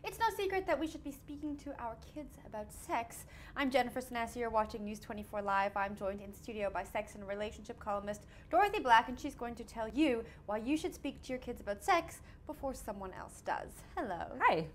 It's no secret that we should be speaking to our kids about sex. I'm Jennifer Sanassi, you're watching News 24 Live. I'm joined in studio by sex and relationship columnist Dorothy Black, and she's going to tell you why you should speak to your kids about sex before someone else does. Hello. Hi.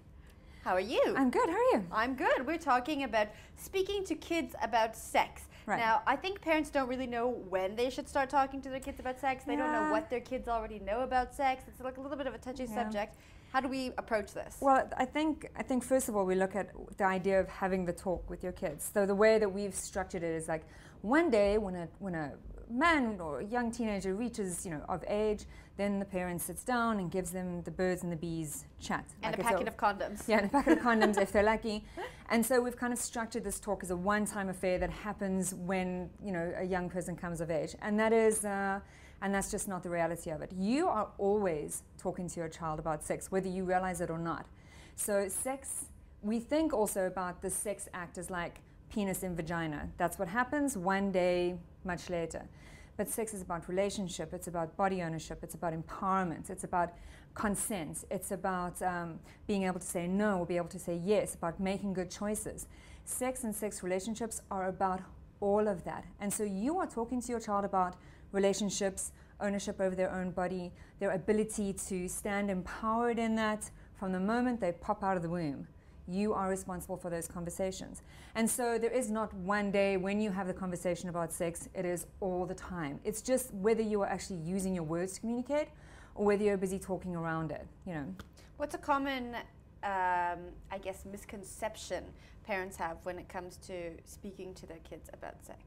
How are you? I'm good. How are you? I'm good. We're talking about speaking to kids about sex. Right. Now, I think parents don't really know when they should start talking to their kids about sex. They don't know what their kids already know about sex. It's like a little bit of a touchy subject. How do we approach this? Well, I think first of all we look at the idea of having the talk with your kids. So the way that we've structured it is like one day when a man or a young teenager reaches of age, then the parent sits down and gives them the birds and the bees chat. And like a packet of condoms. Yeah, and a packet of condoms if they're lucky. And so we've kind of structured this talk as a one-time affair that happens when a young person comes of age, and that is. And that's just not the reality of it. You are always talking to your child about sex, whether you realize it or not. So sex, we think also about the sex act as like penis in vagina. That's what happens one day, much later. But sex is about relationship. It's about body ownership. It's about empowerment. It's about consent. It's about being able to say no or be able to say yes, about making good choices. Sex and sex relationships are about all of that. And so you are talking to your child about relationships, ownership over their own body, their ability to stand empowered in that from the moment they pop out of the womb. You are responsible for those conversations. And so there is not one day when you have the conversation about sex, it is all the time. It's just whether you are actually using your words to communicate or whether you're busy talking around it, What's a common, I guess, misconception parents have when it comes to speaking to their kids about sex?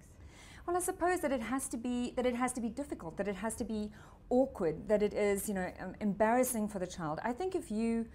Well, I suppose that it has to be difficult, that it has to be awkward, that it is embarrassing for the child. I think if you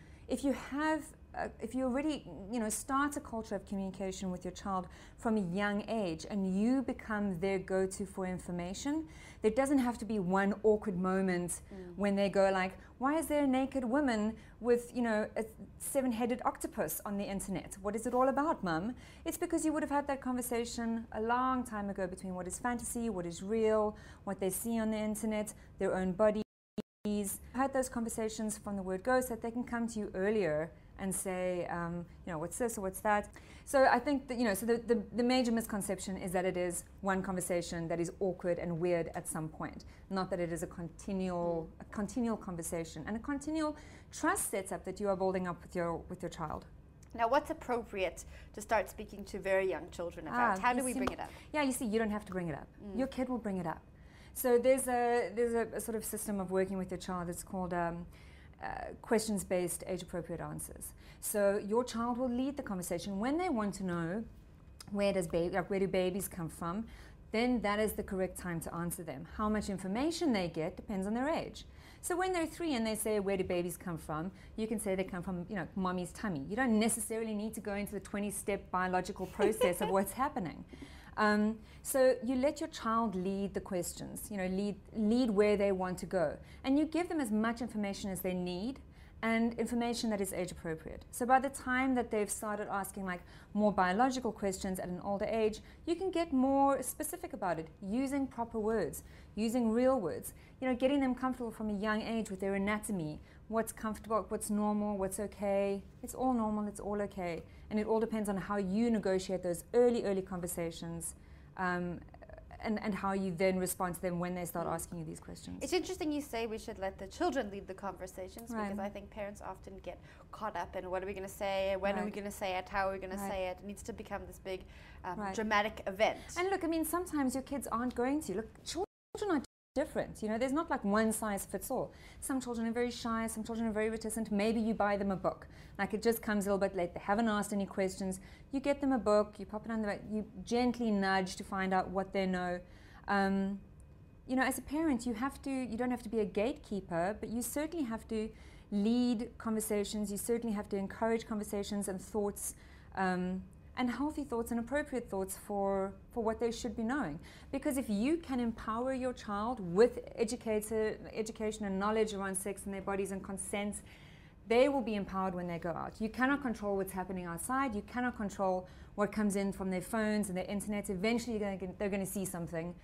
already start a culture of communication with your child from a young age and you become their go-to for information, there doesn't have to be one awkward moment when they go like, why is there a naked woman with a seven-headed octopus on the internet? What is it all about, Mum? It's because you would have had that conversation a long time ago between what is fantasy, what is real, what they see on the internet, their own bodies. Had those conversations from the word go so that they can come to you earlier and say, what's this or what's that. So I think that, so the major misconception is that it is one conversation that is awkward and weird at some point, not that it is a continual conversation and a continual trust sets up that you are building up with your child. Now, what's appropriate to start speaking to very young children about? How do we bring it up? Yeah, you see, you don't have to bring it up. Your kid will bring it up. So there's a sort of system of working with your child. It's called questions-based age-appropriate answers. So your child will lead the conversation when they want to know where do babies come from. Then that is the correct time to answer them. How much information they get depends on their age. So when they're 3 and they say, where do babies come from? You can say they come from, mommy's tummy. You don't necessarily need to go into the 20-step biological process of what's happening. So you let your child lead the questions, lead where they want to go. And you give them as much information as they need and information that is age appropriate. So by the time that they've started asking like more biological questions at an older age, you can get more specific about it, using proper words, using real words, getting them comfortable from a young age with their anatomy, what's comfortable, what's normal, what's okay. It's all normal, it's all okay. And it all depends on how you negotiate those early conversations and how you then respond to them when they start asking you these questions. It's interesting you say we should let the children lead the conversations, right. Because I think parents often get caught up in what are we going to say, when are we going to say it, how are we going to say it. It needs to become this big dramatic event. And look, sometimes your kids aren't going to. Look, children are different. There's not like one size fits all. Some children are very shy, some children are very reticent. Maybe you buy them a book. Like it just comes a little bit late. They haven't asked any questions. You get them a book, you pop it on the back, you gently nudge to find out what they know. As a parent, you don't have to be a gatekeeper, but you certainly have to lead conversations. You certainly have to encourage conversations and thoughts, and healthy thoughts and appropriate thoughts for what they should be knowing. Because if you can empower your child with education and knowledge around sex and their bodies and consent, they will be empowered when they go out. You cannot control what's happening outside. You cannot control what comes in from their phones and their internet. Eventually they're going to see something.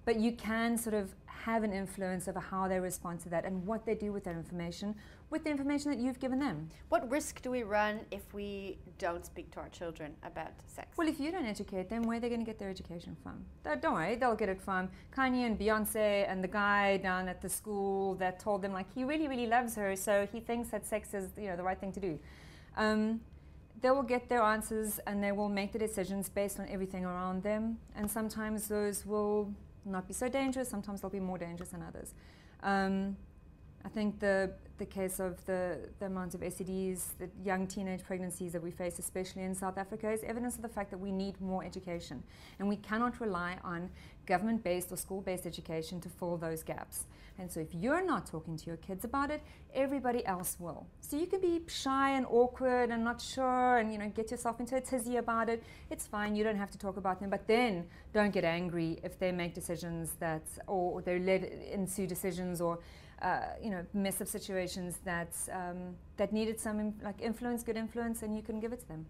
But you can sort of have an influence over how they respond to that and what they do with that information, with the information that you've given them. What risk do we run if we don't speak to our children about sex? Well, if you don't educate them, where are they going to get their education from? Don't worry, they'll get it from Kanye and Beyonce and the guy down at the school that told them, like, he really, really loves her, so he thinks that sex is, you know, the right thing to do. They will get their answers and they will make the decisions based on everything around them. And sometimes those will not be so dangerous, sometimes they'll be more dangerous than others. I think the case of the amount of STDs, the young teenage pregnancies that we face, especially in South Africa, is evidence of the fact that we need more education. And we cannot rely on government-based or school-based education to fill those gaps. And so if you're not talking to your kids about it, everybody else will. So you can be shy and awkward and not sure and, you know, get yourself into a tizzy about it. It's fine, you don't have to talk about them, but then don't get angry if they make decisions that, or they're led into decisions or you know, mess up situations that needed some like influence, good influence, and you can give it to them.